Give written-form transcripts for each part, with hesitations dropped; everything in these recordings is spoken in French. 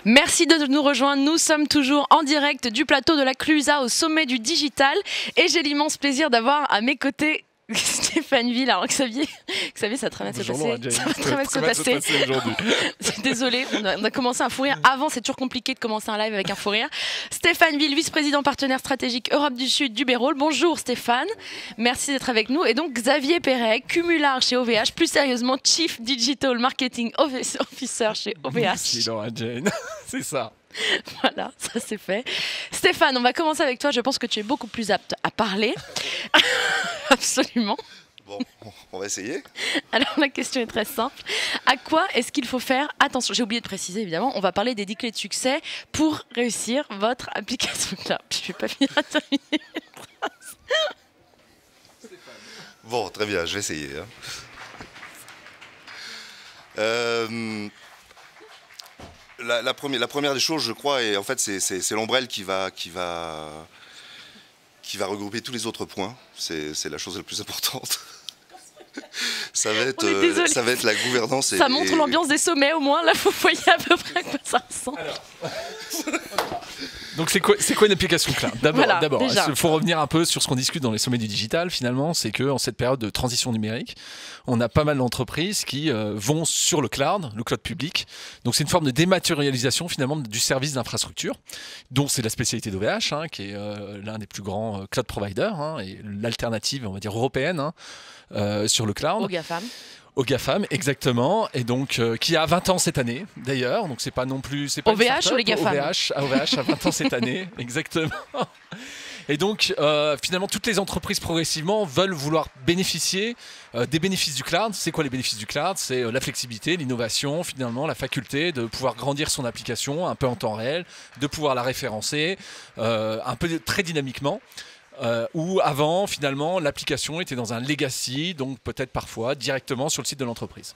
Merci de nous rejoindre, nous sommes toujours en direct du plateau de la Clusa au sommet du digital et j'ai l'immense plaisir d'avoir à mes côtés Stéphane Ville. Alors Xavier, ça va très mal se passer. Ça va très mal se passer aujourd'hui. Désolée, on a commencé un fou rire. Avant, c'est toujours compliqué de commencer un live avec un fou rire. Stéphane Ville, vice-président partenaire stratégique Europe du Sud du Bérol. Bonjour Stéphane, merci d'être avec nous. Et donc Xavier Perret, cumulard chez OVH, plus sérieusement Chief Digital Marketing Officer chez OVH. Merci Laura Jane, c'est ça. Voilà, ça c'est fait. Stéphane, on va commencer avec toi. Je pense que tu es beaucoup plus apte à parler. Absolument. Bon, on va essayer. Alors la question est très simple. À quoi est-ce qu'il faut faire attention? J'ai oublié de préciser évidemment. On va parler des 10 clés de succès pour réussir votre application cloud. Je ne vais pas finir à terminer mes phrases. Bon, très bien, je vais essayer. La première des choses, je crois, et en fait, c'est l'ombrelle qui va regrouper tous les autres points. C'est la chose la plus importante. Ça va être la gouvernance. Ça montre l'ambiance des sommets au moins. Là, vous voyez à peu près à quoi ça ressemble. Donc c'est quoi une application cloud? D'abord, il faut revenir un peu sur ce qu'on discute dans les sommets du digital. Finalement, c'est qu'en cette période de transition numérique, on a pas mal d'entreprises qui vont sur le cloud public. Donc c'est une forme de dématérialisation finalement du service d'infrastructure, dont c'est la spécialité d'OVH, qui est l'un des plus grands cloud providers et l'alternative, on va dire européenne sur le cloud. Au GAFAM, exactement, et donc qui a 20 ans cette année d'ailleurs, donc c'est pas non plus... C'est pas OVH ou les GAFAM? OVH a 20 ans cette année, exactement. Et donc finalement toutes les entreprises progressivement veulent vouloir bénéficier des bénéfices du cloud. C'est quoi les bénéfices du cloud? C'est la flexibilité, l'innovation, finalement la faculté de pouvoir grandir son application un peu en temps réel, de pouvoir la référencer un peu très dynamiquement. Où avant, finalement, l'application était dans un legacy, donc peut-être parfois directement sur le site de l'entreprise.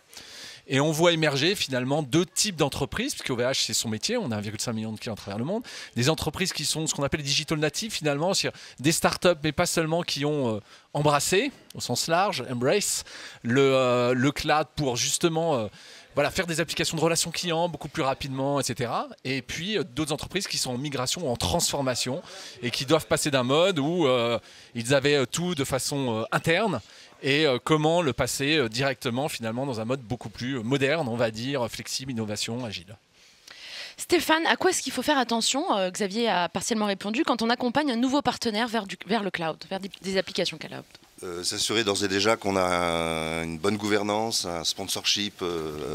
Et on voit émerger finalement deux types d'entreprises, puisque OVH c'est son métier, on a 1,5 million de clients à travers le monde, des entreprises qui sont ce qu'on appelle les digital natives finalement, c'est-à-dire des startups, mais pas seulement, qui ont embrassé, au sens large, embrace, le cloud pour justement... faire des applications de relations clients beaucoup plus rapidement, etc. Et puis d'autres entreprises qui sont en migration ou en transformation et qui doivent passer d'un mode où ils avaient tout de façon interne et comment le passer directement finalement dans un mode beaucoup plus moderne, on va dire, flexible, innovation, agile. Stéphane, à quoi est-ce qu'il faut faire attention? Xavier a partiellement répondu, quand on accompagne un nouveau partenaire vers le cloud, vers des applications cloud. S'assurer d'ores et déjà qu'on a une bonne gouvernance, un sponsorship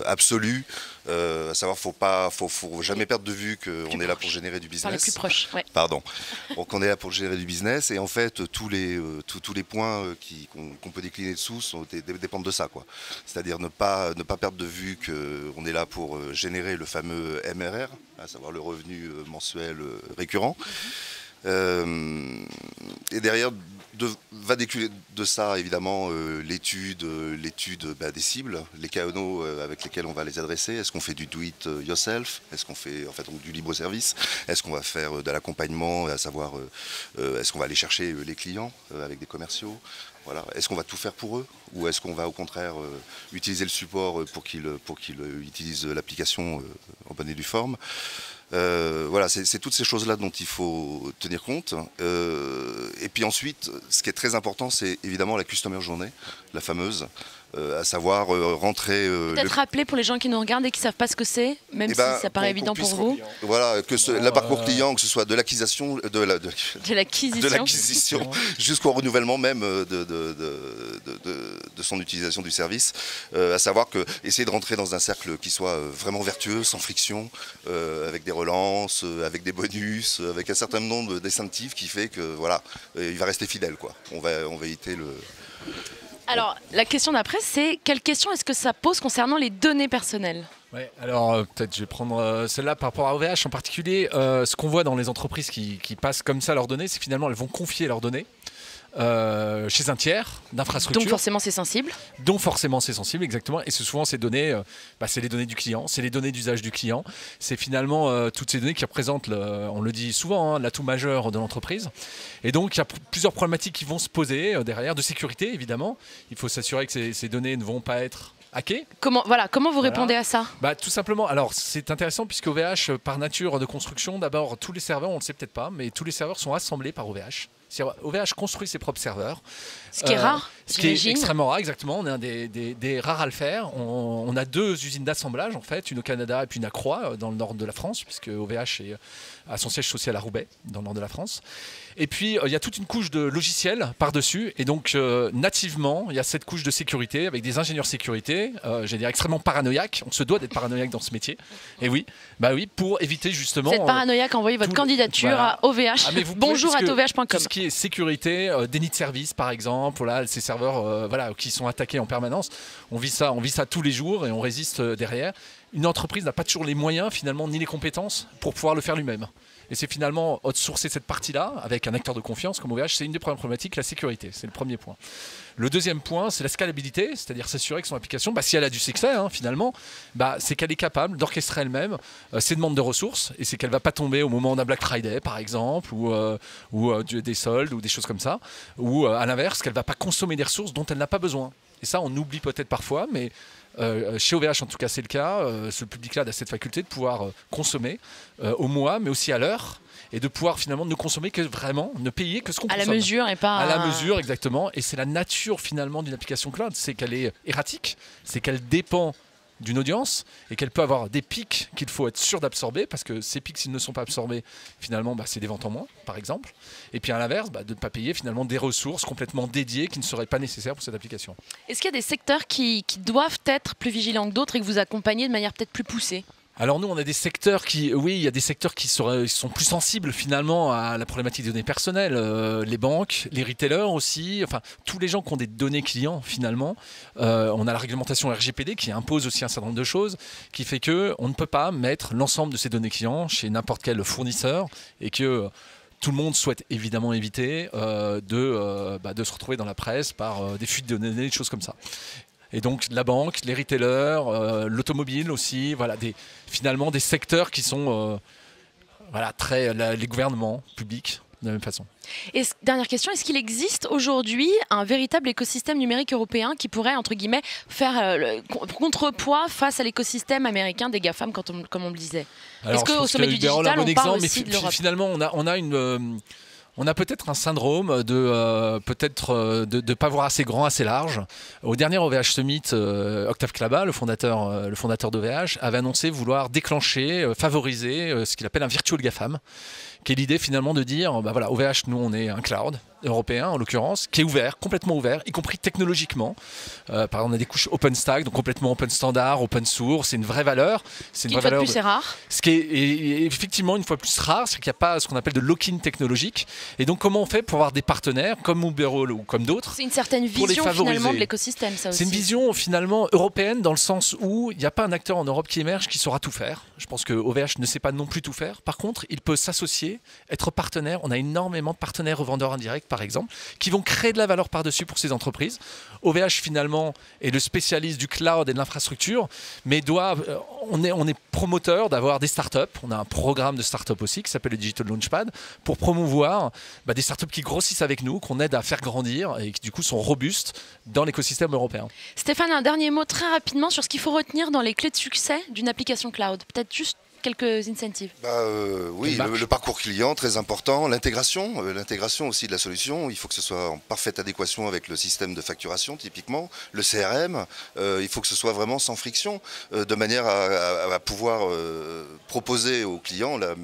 absolu, à savoir faut jamais perdre de vue qu'on est là pour générer du business. Par les plus proches, ouais. Pardon. Donc on est là pour générer du business et en fait tous les points qu'on peut décliner dessous dépendent de ça, quoi. C'est-à-dire ne pas perdre de vue qu'on est là pour générer le fameux MRR, à savoir le revenu mensuel récurrent. Et derrière va découler de ça évidemment l'étude des cibles, les KNO avec lesquels on va les adresser. Est-ce qu'on fait du do it yourself? Est-ce qu'on fait en fait donc du libre service? Est-ce qu'on va faire de l'accompagnement, à savoir est-ce qu'on va aller chercher les clients avec des commerciaux? Voilà. Est-ce qu'on va tout faire pour eux ou est-ce qu'on va au contraire utiliser le support pour qu'ils utilisent l'application en bonne et due forme? Voilà, c'est toutes ces choses-là dont il faut tenir compte. Et puis ensuite, ce qui est très important, c'est évidemment la Customer Journey, la fameuse, à savoir rentrer... Peut-être rappeler pour les gens qui nous regardent et qui ne savent pas ce que c'est, même si ça paraît évident pour vous. Voilà, que le parcours client, que ce soit de l'acquisition, de l'acquisition jusqu'au renouvellement même de son utilisation du service, à savoir que essayer de rentrer dans un cercle qui soit vraiment vertueux, sans friction, avec des relances, avec des bonus, avec un certain nombre d'incentives qui fait que voilà, il va rester fidèle, quoi. On va éviter le... Alors, la question d'après, c'est quelle question est-ce que ça pose concernant les données personnelles? Ouais, alors peut-être je vais prendre celle-là par rapport à OVH en particulier. Ce qu'on voit dans les entreprises qui passent comme ça leurs données, c'est finalement elles vont confier leurs données chez un tiers d'infrastructure. Donc forcément c'est sensible. Donc forcément c'est sensible, exactement. Et c'est souvent ces données, c'est les données du client, c'est les données d'usage du client. C'est finalement toutes ces données qui représentent, on le dit souvent, l'atout majeur de l'entreprise. Et donc il y a plusieurs problématiques qui vont se poser derrière, de sécurité évidemment. Il faut s'assurer que ces données ne vont pas être hackées. Comment vous répondez à ça? Tout simplement, alors c'est intéressant puisque OVH, par nature de construction, d'abord tous les serveurs, on ne le sait peut-être pas, mais tous les serveurs sont assemblés par OVH. OVH construit ses propres serveurs. Ce qui est rare, ce qui est extrêmement rare, exactement. On est un des rares à le faire. On a 2 usines d'assemblage, en fait, une au Canada et puis une à Croix, dans le nord de la France, puisque OVH a son siège social à Roubaix, dans le nord de la France. Et puis, il y a toute une couche de logiciels par-dessus. Et donc, nativement, il y a cette couche de sécurité avec des ingénieurs sécurité, j'allais dire extrêmement paranoïaques. On se doit d'être paranoïaque dans ce métier. Et oui, pour éviter justement... Vous êtes paranoïaque, envoyez votre candidature à OVH. Bonjour@ovh.com. Tout ce qui est sécurité, déni de service par exemple, voilà, ces serveurs qui sont attaqués en permanence, on vit ça tous les jours et on résiste derrière. Une entreprise n'a pas toujours les moyens finalement ni les compétences pour pouvoir le faire lui-même. Et c'est finalement outsourcer cette partie-là avec un acteur de confiance comme OVH, c'est une des premières problématiques, la sécurité, c'est le premier point. Le deuxième point, c'est la scalabilité, c'est-à-dire s'assurer que son application, si elle a du succès finalement, c'est qu'elle est capable d'orchestrer elle-même ses demandes de ressources et c'est qu'elle ne va pas tomber au moment d'un Black Friday par exemple ou des soldes ou des choses comme ça, ou à l'inverse, qu'elle ne va pas consommer des ressources dont elle n'a pas besoin. Et ça, on oublie peut-être parfois, mais chez OVH en tout cas c'est le cas, ce public-là a cette faculté de pouvoir consommer au mois mais aussi à l'heure et de pouvoir finalement ne consommer que vraiment, ne payer que ce qu'on consomme. À la mesure et pas... À la mesure exactement, et c'est la nature finalement d'une application cloud, c'est qu'elle est erratique, c'est qu'elle dépend d'une audience et qu'elle peut avoir des pics qu'il faut être sûr d'absorber parce que ces pics s'ils ne sont pas absorbés finalement c'est des ventes en moins par exemple et puis à l'inverse de ne pas payer finalement des ressources complètement dédiées qui ne seraient pas nécessaires pour cette application. Est-ce qu'il y a des secteurs qui doivent être plus vigilants que d'autres et que vous accompagnez de manière peut-être plus poussée? Alors nous, on a des secteurs qui sont plus sensibles finalement à la problématique des données personnelles. Les banques, les retailers aussi, enfin tous les gens qui ont des données clients finalement. On a la réglementation RGPD qui impose aussi un certain nombre de choses, qui fait qu'on ne peut pas mettre l'ensemble de ces données clients chez n'importe quel fournisseur et que... tout le monde souhaite évidemment éviter de se retrouver dans la presse par des fuites de données, des choses comme ça. Et donc la banque, les retailers, l'automobile aussi, finalement des secteurs qui sont les gouvernements publics de la même façon. Et dernière question, est-ce qu'il existe aujourd'hui un véritable écosystème numérique européen qui pourrait, entre guillemets, faire contrepoids face à l'écosystème américain des GAFAM, comme on le disait? Est-ce qu'au sommet du digital, on parle aussi de l'Europe? Finalement, on a peut-être un syndrome de ne pas voir assez grand, assez large. Au dernier OVH Summit, Octave Klaba, le fondateur d'OVH, avait annoncé vouloir déclencher, favoriser ce qu'il appelle un virtual GAFAM, qui est l'idée finalement de dire, OVH, nous on est un cloud européen en l'occurrence, qui est ouvert, complètement ouvert, y compris technologiquement. Par exemple, on a des couches OpenStack, donc complètement open standard, open source, c'est une vraie valeur. C'est rare. Ce qui est effectivement une fois plus rare, c'est qu'il n'y a pas ce qu'on appelle de lock-in technologique. Et donc comment on fait pour avoir des partenaires comme Uberall ou comme d'autres? C'est une certaine vision finalement de l'écosystème, ça aussi. C'est une vision finalement européenne dans le sens où il n'y a pas un acteur en Europe qui émerge qui saura tout faire. Je pense que OVH ne sait pas non plus tout faire. Par contre, il peut s'associer, être partenaire. On a énormément de partenaires revendeurs indirects par exemple, qui vont créer de la valeur par-dessus pour ces entreprises. OVH finalement est le spécialiste du cloud et de l'infrastructure, mais on est promoteur d'avoir des startups. On a un programme de startups aussi qui s'appelle le Digital Launchpad pour promouvoir des startups qui grossissent avec nous, qu'on aide à faire grandir et qui du coup sont robustes dans l'écosystème européen. Stéphane, un dernier mot très rapidement sur ce qu'il faut retenir dans les clés de succès d'une application cloud. Peut-être juste quelques incentives. Oui, le parcours client, très important. L'intégration aussi de la solution. Il faut que ce soit en parfaite adéquation avec le système de facturation, typiquement. Le CRM, il faut que ce soit vraiment sans friction, de manière à pouvoir proposer aux clients la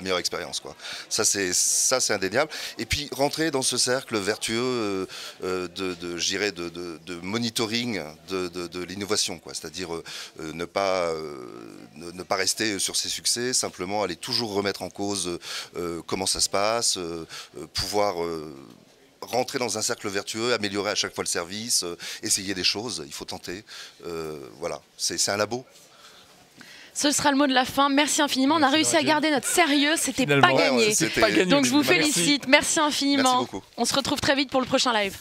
meilleure expérience, quoi. Ça, c'est indéniable. Et puis, rentrer dans ce cercle vertueux de monitoring de l'innovation, quoi. C'est-à-dire ne pas rester sur ses succès, simplement aller toujours remettre en cause comment ça se passe, pouvoir rentrer dans un cercle vertueux, améliorer à chaque fois le service, essayer des choses, il faut tenter. Voilà, c'est un labo. Ce sera le mot de la fin. Merci infiniment. On a réussi à garder notre sérieux. C'était pas gagné. Pas gagné. Donc je vous félicite. Merci infiniment. Merci beaucoup. On se retrouve très vite pour le prochain live.